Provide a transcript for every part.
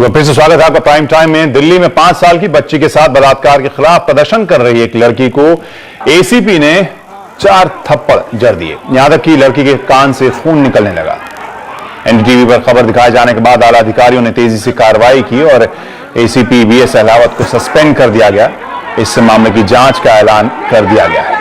सुबह फिर से स्वागत है आपका प्राइम टाइम में। दिल्ली में 5 साल की बच्ची के साथ बलात्कार के खिलाफ प्रदर्शन कर रही एक लड़की को एसीपी ने 4 थप्पड़ जड़ दिए। यहां तक कि लड़की के कान से खून निकलने लगा। एनडीटीवी पर खबर दिखाए जाने के बाद आला अधिकारियों ने तेजी से कार्रवाई की और एसीपी वीएस अहलावत को सस्पेंड कर दिया गया। इस मामले की जांच का ऐलान कर दिया गया है।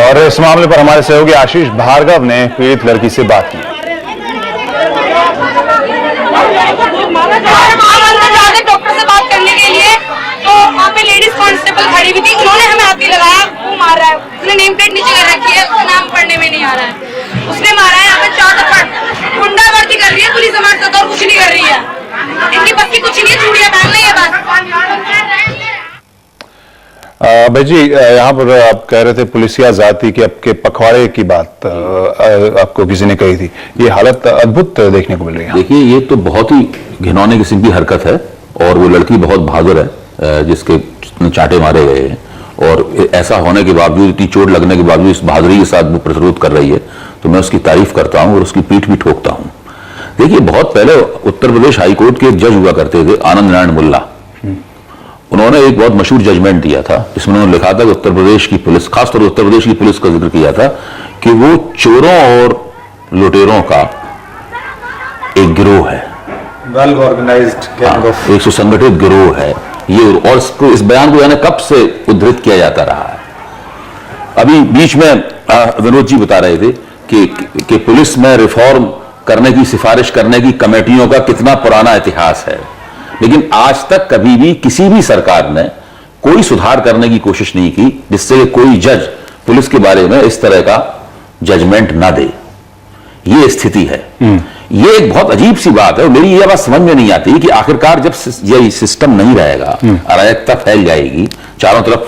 और इस मामले पर हमारे सहयोगी आशीष भार्गव ने पीड़ित लड़की से बात की। डॉक्टर से बात करने के लिए तो वहाँ पे लेडीज कांस्टेबल खड़ी हुई थी, उन्होंने हमें हाथ लगाया, वो मार रहा है, उसने नेम प्लेट नीचे कर रखी है, उसका नाम पढ़ने में नहीं आ रहा है, उसने मारा है। यहाँ पे 4 थप्पड़, गुंडागर्दी कर रही है पुलिस हमारे साथ और कुछ नहीं कर रही है। इनकी बस की कुछ नहीं है, चूड़ियां पहन ली है बस। भाई जी, यहाँ पर आप कह रहे थे पुलिसिया जाति के आपके पखवाड़े की बात आपको किसी ने कही थी। ये हालत अद्भुत देखने को मिल रही है। देखिए, ये तो बहुत ही घिनौने किस्म की हरकत है और वो लड़की बहुत बहादुर है जिसके चांटे मारे गए हैं, और ऐसा होने के बावजूद, इतनी चोट लगने के बावजूद इस बहादुरी के साथ वो प्रतिरोध कर रही है, तो मैं उसकी तारीफ करता हूँ और उसकी पीठ भी ठोकता हूँ। देखिए, बहुत पहले उत्तर प्रदेश हाईकोर्ट के एक जज हुआ करते थे, आनंद नारायण मुल्ला। उन्होंने एक बहुत मशहूर जजमेंट दिया था जिसमें उन्होंने लिखा था कि उत्तर प्रदेश की पुलिस, खासतौर पर उत्तर प्रदेश की पुलिस का जिक्र किया था कि वो चोरों और लुटेरों का एक गिरोह है, वेल ऑर्गेनाइज्ड गैंग ऑफ, एक सुसंगठित गिरोह है ये। और इस बयान को यानी कब से उद्धृत किया जाता रहा है। अभी बीच में विनोद जी बता रहे थे कि पुलिस में रिफॉर्म करने की सिफारिश करने की कमेटियों का कितना पुराना इतिहास है, लेकिन आज तक कभी भी किसी भी सरकार ने कोई सुधार करने की कोशिश नहीं की जिससे कोई जज पुलिस के बारे में इस तरह का जजमेंट ना दे। ये स्थिति है। ये एक बहुत अजीब सी बात है और मेरी ये बात समझ में नहीं आती कि आखिरकार जब ये सिस्टम नहीं रहेगा, अराजकता फैल जाएगी, चारों तरफ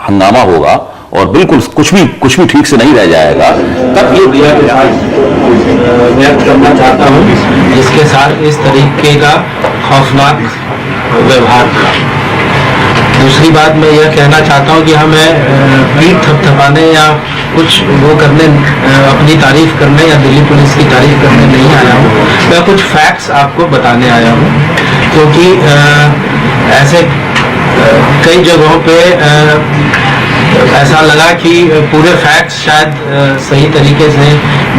हंगामा होगा और बिल्कुल कुछ भी ठीक से नहीं रह जाएगा, तब ये व्यक्त करना चाहता हूँ जिसके साथ इस तरीके का खौफनाक व्यवहार था। दूसरी बात मैं यह कहना चाहता हूँ कि हमें पीठ थपथपाने या कुछ वो करने, अपनी तारीफ करने या दिल्ली पुलिस की तारीफ करने नहीं आया हूँ। मैं कुछ फैक्ट्स आपको बताने आया हूँ, क्योंकि ऐसे कई जगहों पे ऐसा लगा कि पूरे फैक्ट्स शायद सही तरीके से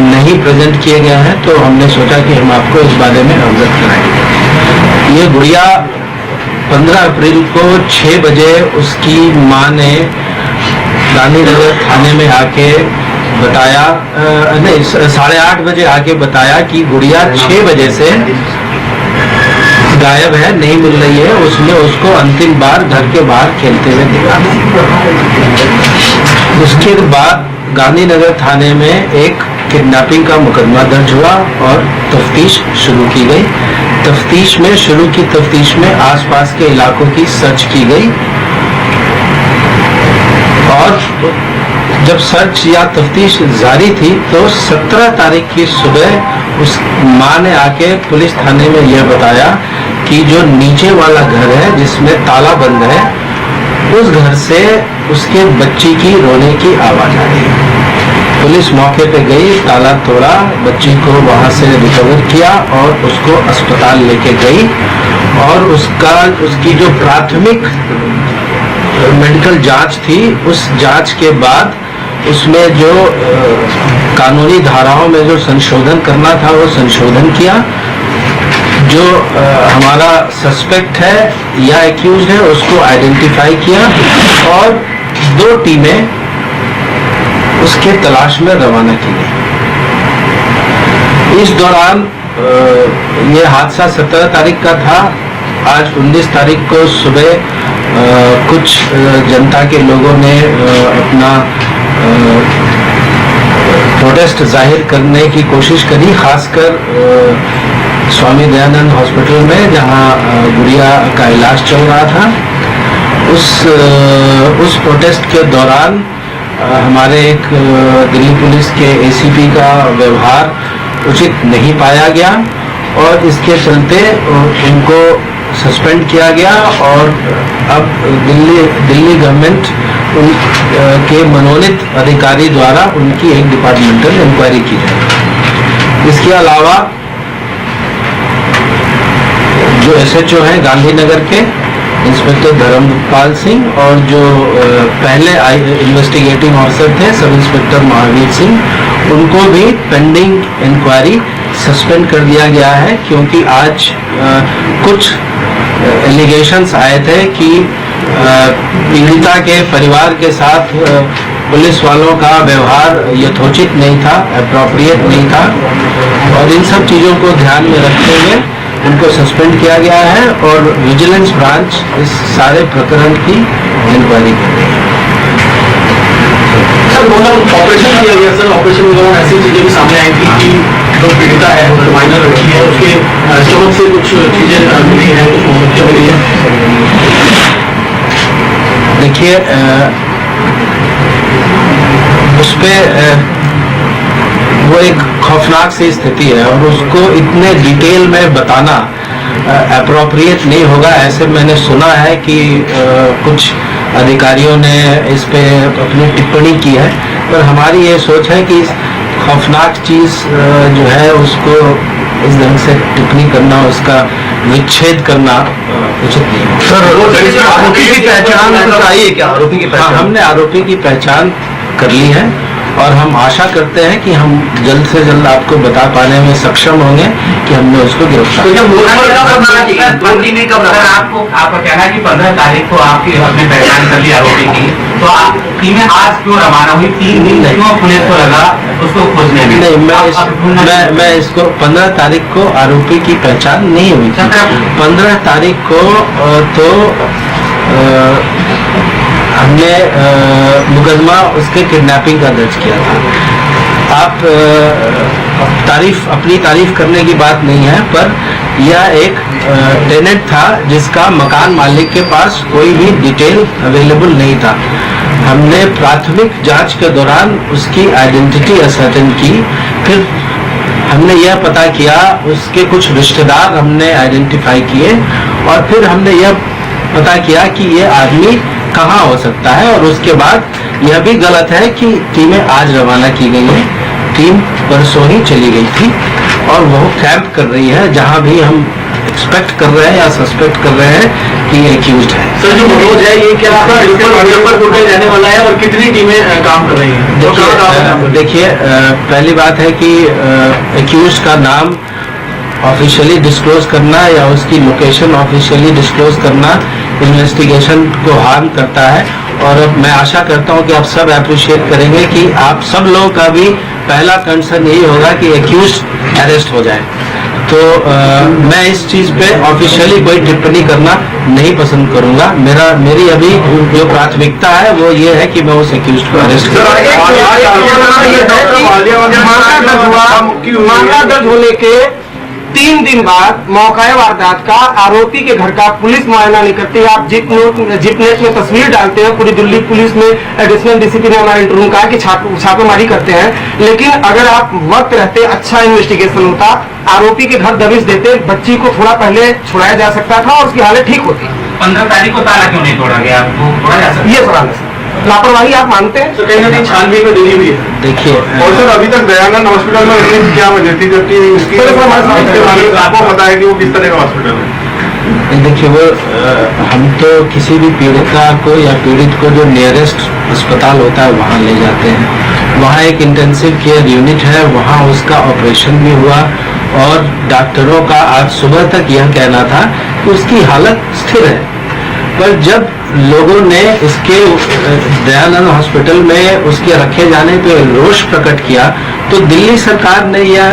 नहीं प्रेजेंट किए गए हैं, तो हमने सोचा कि हम आपको इस बारे में अवगत कराएंगे। ये गुड़िया 15 अप्रैल को 6 बजे उसकी माँ ने गांधीनगर थाने में आके बताया, नहीं 8:30 बजे आके बताया कि गुड़िया 6 बजे से गायब है, नहीं मिल रही है। उसने उसको अंतिम बार घर के बाहर खेलते हुए देखा। उसके बाद गांधीनगर थाने में एक किडनैपिंग का मुकदमा दर्ज हुआ और तफ्तीश शुरू की गई। तफ्तीश में आसपास के इलाकों की सर्च की गई और जब सर्च या तफ्तीश जारी थी तो 17 तारीख की सुबह उस माँ ने आके पुलिस थाने में यह बताया कि जो नीचे वाला घर है जिसमें ताला बंद है, उस घर से उसके बच्ची की रोने की आवाज आ रही। पुलिस मौके पे गई, ताला तोड़ा, बच्ची को वहां से रिकवर किया और उसको अस्पताल लेके गई और उसकी जो प्राथमिक मेडिकल जांच थी, उस जांच के बाद उसमें जो कानूनी धाराओं में जो संशोधन करना था वो संशोधन किया। जो हमारा सस्पेक्ट है या एक्यूज है उसको आइडेंटिफाई किया और 2 टीमें उसके तलाश में रवाना की गई। इस दौरान ये हादसा 17 तारीख का था। आज 19 तारीख को सुबह कुछ जनता के लोगों ने अपना प्रोटेस्ट जाहिर करने की कोशिश करी, खासकर स्वामी दयानंद हॉस्पिटल में जहां गुड़िया का इलाज चल रहा था। उस प्रोटेस्ट के दौरान हमारे एक दिल्ली पुलिस के एसीपी का व्यवहार उचित नहीं पाया गया और इसके चलते उनको सस्पेंड किया गया और अब दिल्ली गवर्नमेंट के मनोनीत अधिकारी द्वारा उनकी एक डिपार्टमेंटल इंक्वायरी की जाएगी। इसके अलावा जो एसएचओ हैं गांधीनगर के इंस्पेक्टर धर्मपाल सिंह और जो पहले इन्वेस्टिगेटिंग ऑफिसर थे सब इंस्पेक्टर महावीर सिंह, उनको भी पेंडिंग इंक्वायरी सस्पेंड कर दिया गया है, क्योंकि आज कुछ एलिगेशंस आए थे कि पीड़िता के परिवार के साथ पुलिस वालों का व्यवहार यथोचित नहीं था, अप्रोप्रिएट नहीं था, और इन सब चीज़ों को ध्यान में रखते हुए उनको सस्पेंड किया गया है और विजिलेंस ब्रांच इस सारे प्रकरण की इंक्वायरी कर रही है। सर, ऑपरेशन किया गया सर, ऑपरेशन के दौरान ऐसी चीजें भी सामने आई थी कि जो पीड़िता है, जो माइनर लड़की है, उसके स्टमक से कुछ चीजें मिली हैं, कुछ मोमबत्तियां मिली हैं। देखिए, उस पे वो एक खौफनाक सी स्थिति है और उसको इतने डिटेल में बताना अप्रोप्रिएट नहीं होगा। ऐसे मैंने सुना है कि कुछ अधिकारियों ने इस पे अपनी टिप्पणी की है, पर हमारी ये सोच है कि खौफनाक चीज़ जो है उसको इस ढंग से टिप्पणी करना, उसका विच्छेद करना उचित नहीं है। सर, आरोपी की पहचान बताइए, क्या आरोपी की पहचान? हमने आरोपी की पहचान कर ली है और हम आशा करते हैं कि हम जल्द से जल्द आपको बता पाने में सक्षम होंगे कि हमने उसको गिरफ्तार किया। आपका कहना है कि 15 तारीख को आपकी अपनी पहचान कर ली आरोपी की, तो टीमें आज क्यों रवाना हुई? 3 दिन क्यों पुलिस को लगा उसको खोजने में? नहीं, मैं इसको 15 तारीख को आरोपी की पहचान नहीं हुई थी। 15 तारीख को तो हमने मुकदमा उसके किडनैपिंग का दर्ज किया था। आप अपनी तारीफ करने की बात नहीं है, पर यह एक टेनेंट था जिसका मकान मालिक के पास कोई भी डिटेल अवेलेबल नहीं था। हमने प्राथमिक जांच के दौरान उसकी आइडेंटिटी असर्टेन की, फिर हमने यह पता किया, उसके कुछ रिश्तेदार हमने आइडेंटिफाई किए और फिर हमने यह पता किया कि ये आदमी कहाँ हो सकता है। और उसके बाद यह भी गलत है कि टीमें आज रवाना की गई हैं, टीम परसों ही चली गई थी और वह कैंप कर रही है जहाँ भी हम एक्सपेक्ट कर रहे हैं या सस्पेक्ट कर रहे हैं कि ये एक्यूज्ड है। सर, जो मनोज है ये क्या मुजफ्फरपुर में रहने वाला है और कितनी टीमें काम कर रही हैं? देखिए, पहली बात है कि एक्यूज्ड का नाम ऑफिशियली डिस्क्लोज करना या उसकी लोकेशन ऑफिशियली डिस्क्लोज करना इन्वेस्टिगेशन को हार्म करता है। और अब मैं आशा करता हूं कि आप सब अप्रिशिएट करेंगे कि आप सब लोगों का भी पहला कंसर्न यही होगा कि एक्यूज्ड अरेस्ट हो जाए। तो मैं इस चीज पे ऑफिशियली कोई टिप्पणी करना नहीं पसंद करूंगा। मेरी अभी जो प्राथमिकता है वो ये है कि मैं उस एक्यूज्ड को अरेस्ट करूं। मामला दर्ज होने के 3 दिन बाद मौका वारदात का आरोपी के घर का पुलिस मुआयना नहीं करती। आप जिपनेट में तस्वीर डालते हैं, पूरी दिल्ली पुलिस में एडिशनल डीसीपी ने हमारे इंटरव्यू कहा कि छापेमारी करते हैं, लेकिन अगर आप वक्त रहते अच्छा इन्वेस्टिगेशन होता, आरोपी के घर दबिश देते, बच्ची को थोड़ा पहले छुड़ाया जा सकता था और उसकी हालत ठीक होती। 15 तारीख को ताला क्यों नहीं तोड़ा गया? आपको तोड़ा जा सकता? ये सवाल है। लापरवाही आप मानते हैं? तो कहीं ना कहीं छानबीन में देरी हुई है। देखिए, और सर अभी तक दयानंद हॉस्पिटल में रखने क्या वजह थी, जबकि आपको पता है कि वो किस तरह का हॉस्पिटल है? देखिए, वो हम तो किसी भी पीड़िता को या पीड़ित को जो नियरेस्ट अस्पताल होता है वहाँ ले जाते हैं। वहाँ एक इंटेंसिव केयर यूनिट है, वहाँ उसका ऑपरेशन भी हुआ और डॉक्टरों का आज सुबह तक यह कहना था कि उसकी हालत स्थिर है। पर जब लोगों ने इसके दयानंद हॉस्पिटल में उसके रखे जाने पे रोष प्रकट किया तो दिल्ली सरकार ने यह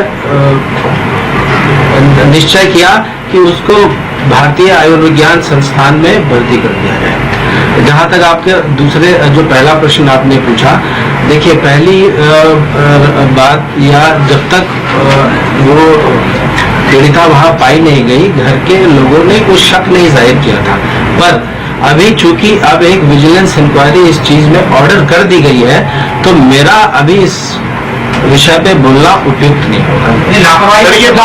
निश्चय किया कि उसको भारतीय आयुर्विज्ञान संस्थान में भर्ती कर दिया जाए। जहाँ तक आपके दूसरे जो पहला प्रश्न आपने पूछा, देखिए, पहली बात, या जब तक वो पीड़िता वहाँ पाई नहीं गई, घर के लोगों ने कुछ शक नहीं जाहिर किया था, पर अभी चूंकि अब एक विजिलेंस इंक्वायरी इस चीज में ऑर्डर कर दी गई है, तो मेरा अभी इस विषय पे बोलना उपयुक्त नहीं होगा। लापरवाही का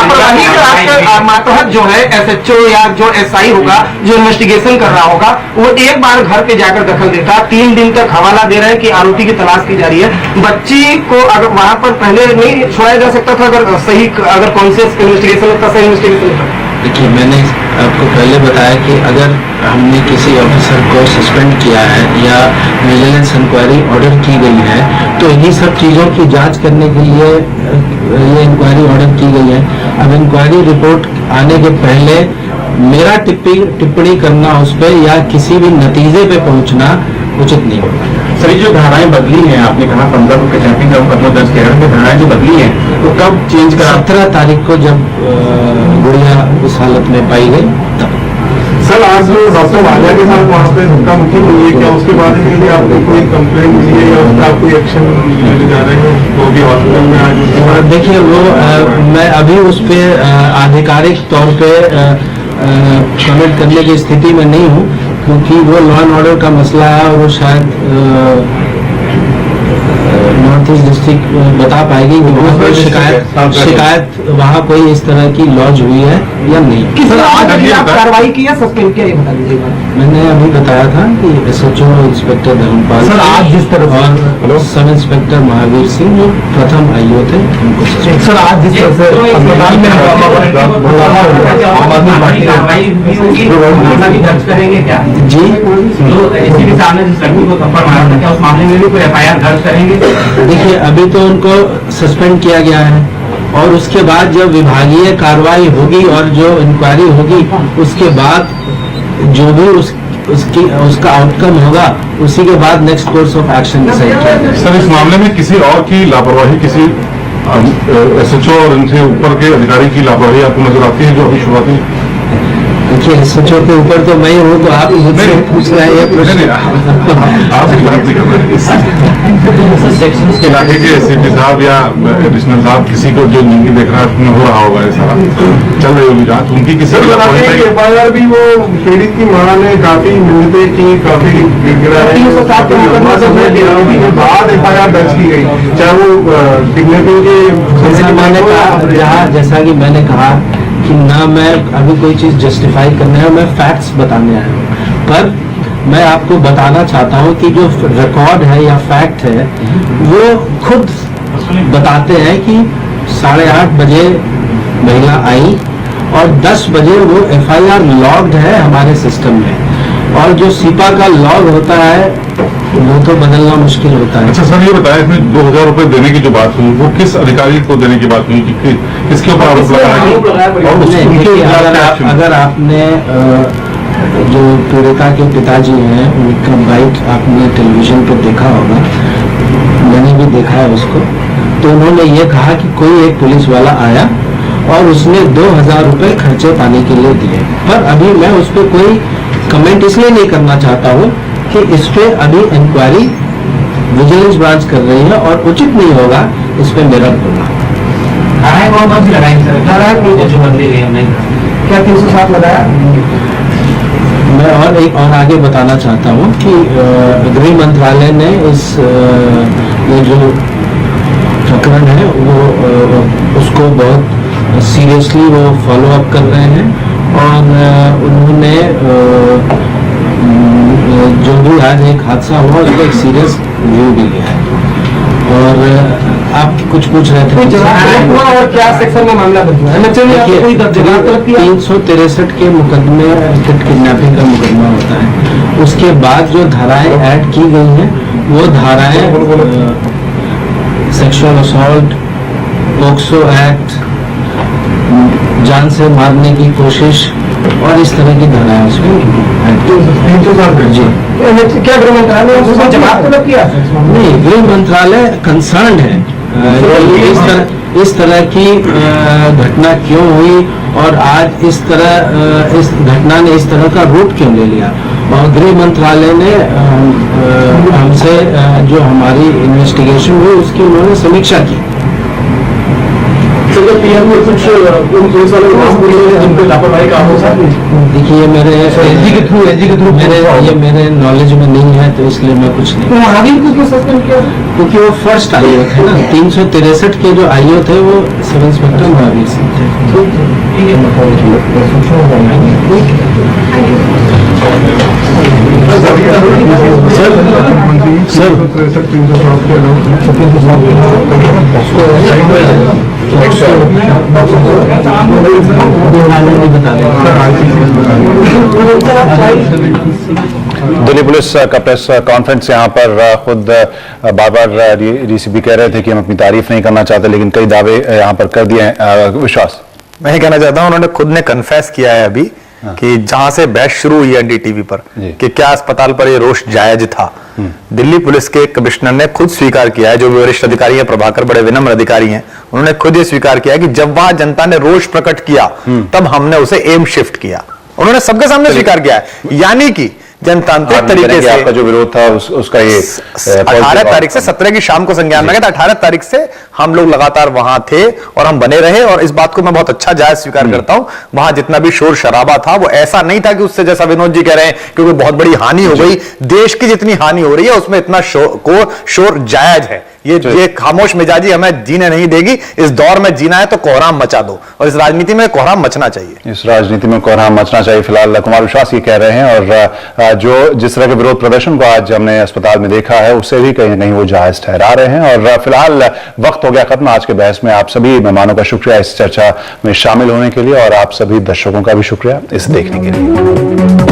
आपका मातहत जो है एसएचओ या जो एसआई होगा जो इन्वेस्टिगेशन कर रहा होगा, वो एक बार घर पे जाकर दखल देता, 3 दिन तक हवाला दे रहे हैं कि आरोपी की तलाश की जा रही है। बच्ची को अगर वहां पर पहले नहीं छोड़ा जा सकता था, अगर कॉन्शियस इन्वेस्टिगेशन होता, सही इन्वेस्टिगेशन होता। देखिए, मैंने आपको पहले बताया कि अगर हमने किसी ऑफिसर को सस्पेंड किया है या विजिलेंस इंक्वायरी ऑर्डर की गई है, तो इन्हीं सब चीज़ों की जांच करने के लिए ये इंक्वायरी ऑर्डर की गई है। अब इंक्वायरी रिपोर्ट आने के पहले मेरा टिप्पणी करना उस पर या किसी भी नतीजे पे पहुंचना उचित नहीं होगा। सर, जो धाराएं बदली हैं, आपने कहा 15 को किडनैपिंग का मुकदमा दर्ज किया है, धाराएं जो बदली हैं तो कब चेंज करा? 17 तारीख को जब गुड़िया उस हालत में पाई गई तब। सर, आज डॉक्टर वालिया के साथ वहाँ पे धक्का मुक्की हुई है, क्या उसके बाद में आपको कोई कंप्लेंट मिली है या उसका कोई एक्शन लेने जा रहे हैं? वो भी हॉस्पिटल में आज देखिए, वो मैं अभी उस पर आधिकारिक तौर पे कमेंट करने की स्थिति में नहीं हूँ, क्योंकि वो लॉ एंड ऑर्डर का मसला है और वो शायद नॉर्थ ईस्ट डिस्ट्रिक्ट बता पाएगी कि वहाँ पर शिकायत वहाँ कोई इस तरह की लॉज हुई है या नहीं। सर, आज कार्रवाई की या सस्पेंड किया, ये बता दीजिएगा। मैंने अभी बताया था कि एसएचओ इंस्पेक्टर धर्मपाल सर, आज जिस तरह और सब इंस्पेक्टर महावीर सिंह जो प्रथम आईओ थे उनको सर, आज जिस तरह से अस्पताल में दर्ज करेंगे क्या जी, तो एसीपी साहब ने जिस लड़की को थप्पड़ मारा था, क्या उस मामले में भी कोई एफआईआर दर्ज करेंगे? देखिए, अभी तो उनको सस्पेंड किया गया है और उसके बाद जब विभागीय कार्रवाई होगी और जो इंक्वायरी होगी उसके बाद जो भी उसका आउटकम होगा उसी के बाद next course of action decide किया जाएगा। सर, इस मामले में किसी और की लापरवाही, किसी एसएचओ और इनसे ऊपर के अधिकारी की लापरवाही आपको नजर आती है जो अभी शुरुआती? देखिए, एसएचओ के ऊपर तो मैं हूँ, तो आप मुझसे पूछ रहे हैं ये प्रश्न। इलाके के एसपी साहब या एडिशनल साहब किसी को जो नीति देख रहा है उसमें हो रहा होगा, ये सारा चल रही होगी जांच उनकी। किसी एफआईआर भी वो पीड़ित की मां ने काफी मिन्नतें की, काफी बाद एफआईआर दर्ज की गई, चाहे वो किडनैपिंग के। जैसा कि मैंने कहा कि ना मैं अभी कोई चीज जस्टिफाई करने है, मैं फैक्ट्स बताने आया हूँ, पर मैं आपको बताना चाहता हूँ कि जो रिकॉर्ड है या फैक्ट है वो खुद बताते हैं कि 8:30 बजे महिला आई और 10 बजे वो एफआईआर लॉग्ड है हमारे सिस्टम में, और जो सीपा का लॉग होता है वो तो बदलना मुश्किल होता है। अच्छा सर, ये बताया इसमें 2000 रुपए देने की जो बात हुई वो किस अधिकारी को देने की बात हुई, किसके ऊपर आरोप लगाया? अगर आपने जो पीड़िता के पिताजी हैं उनका बाइट आपने टेलीविजन पर देखा होगा, मैंने भी देखा है उसको, तो उन्होंने ये कहा कि कोई एक पुलिस वाला आया और उसने 2000 रुपए खर्चे पाने के लिए दिए। पर अभी मैं उस पर कोई कमेंट इसलिए नहीं करना चाहता हूँ कि इस पे अभी इंक्वायरी विजिलेंस ब्रांच कर रही है और उचित नहीं होगा इस पे मेरा बोलना। कौन सी लगाई सर? जो बंदी गई हमने क्या 307 लगाया? मैं और आगे बताना चाहता हूँ कि गृह मंत्रालय ने इस ये जो प्रकरण है वो उसको बहुत सीरियसली वो फॉलो अप कर रहे हैं और उन्होंने जो भी आज एक हादसा हुआ उसका एक सीरियस व्यू भी लिया है। और आप कुछ पूछ रहे थे और क्या सेक्शन में मामला दर्ज हुआ है? 363 के मुकदमे किडनैपिंग का मुकदमा होता है, उसके बाद जो धाराएं ऐड की गई हैं वो धाराएं सेक्सुअल असॉल्ट, पोक्सो एक्ट, जान से मारने की कोशिश और इस तरह की धाराएं उसमें जी। क्या गृह मंत्रालय जवाब तलब किया? नहीं, गृह मंत्रालय कंसर्न है इस तरह की घटना क्यों हुई और आज इस घटना ने इस तरह का रूप क्यों ले लिया, और गृह मंत्रालय ने हमसे जो हमारी इन्वेस्टिगेशन हुई उसकी उन्होंने समीक्षा की। सर जब पीएम ने कुछ पुलिस वाले नाम बोले जिन पे लापरवाही का आरोप है, देखिए ये मेरे एजी के थ्रू मेरे नॉलेज में नहीं है, तो इसलिए मैं कुछ नहीं। महावीर को क्यों सस्पेंड किया? क्योंकि वो फर्स्ट आईओ थे ना, 363 के जो आईओ थे वो सब इंस्पेक्टर महावीर सिंह थे। दिल्ली पुलिस का प्रेस कॉन्फ्रेंस यहाँ पर खुद बार बार डीसीपी कह रहे थे कि हम अपनी तारीफ नहीं करना चाहते, लेकिन कई दावे यहाँ पर कर दिए हैं। विश्वास, मैं कहना चाहता हूँ, उन्होंने खुद ने कन्फेस किया है अभी कि जहां से बहस शुरू हुई एनडीटीवी पर कि क्या अस्पताल पर ये रोष जायज था, दिल्ली पुलिस के कमिश्नर ने खुद स्वीकार किया है, जो वरिष्ठ अधिकारी है प्रभाकर, बड़े विनम्र अधिकारी हैं, उन्होंने खुद ये स्वीकार किया कि जब वहां जनता ने रोष प्रकट किया तब हमने उसे एम शिफ्ट किया। उन्होंने सबके सामने स्वीकार किया है, यानी कि जनतांत्रिक तरीके से आपका जो विरोध था उसका ये 18 तारीख से 17 की शाम को संज्ञान में गया था। 18 तारीख से हम लोग लगातार वहां थे और हम बने रहे, और इस बात को मैं बहुत अच्छा जायज स्वीकार करता हूं। वहां जितना भी शोर शराबा था वो ऐसा नहीं था कि उससे, जैसा विनोद जी कह रहे हैं, क्योंकि बहुत बड़ी हानि हो गई, देश की जितनी हानि हो रही है उसमें इतना शोर जायज है। ये खामोश मिजाजी हमें जीने नहीं देगी। इस दौर में जीना है तो कोहराम मचा दो, और इस राजनीति में कोहराम मचना चाहिए। इस राजनीति में कोहराम मचना चाहिए, फिलहाल कुमार विश्वास ये कह रहे हैं। और जो जिस तरह के विरोध प्रदर्शन को आज हमने अस्पताल में देखा है, उससे भी कहीं ना कहीं वो जायज ठहरा रहे हैं। और फिलहाल वक्त हो गया खत्म आज के बहस में। आप सभी मेहमानों का शुक्रिया इस चर्चा में शामिल होने के लिए, और आप सभी दर्शकों का भी शुक्रिया इसे देखने के लिए।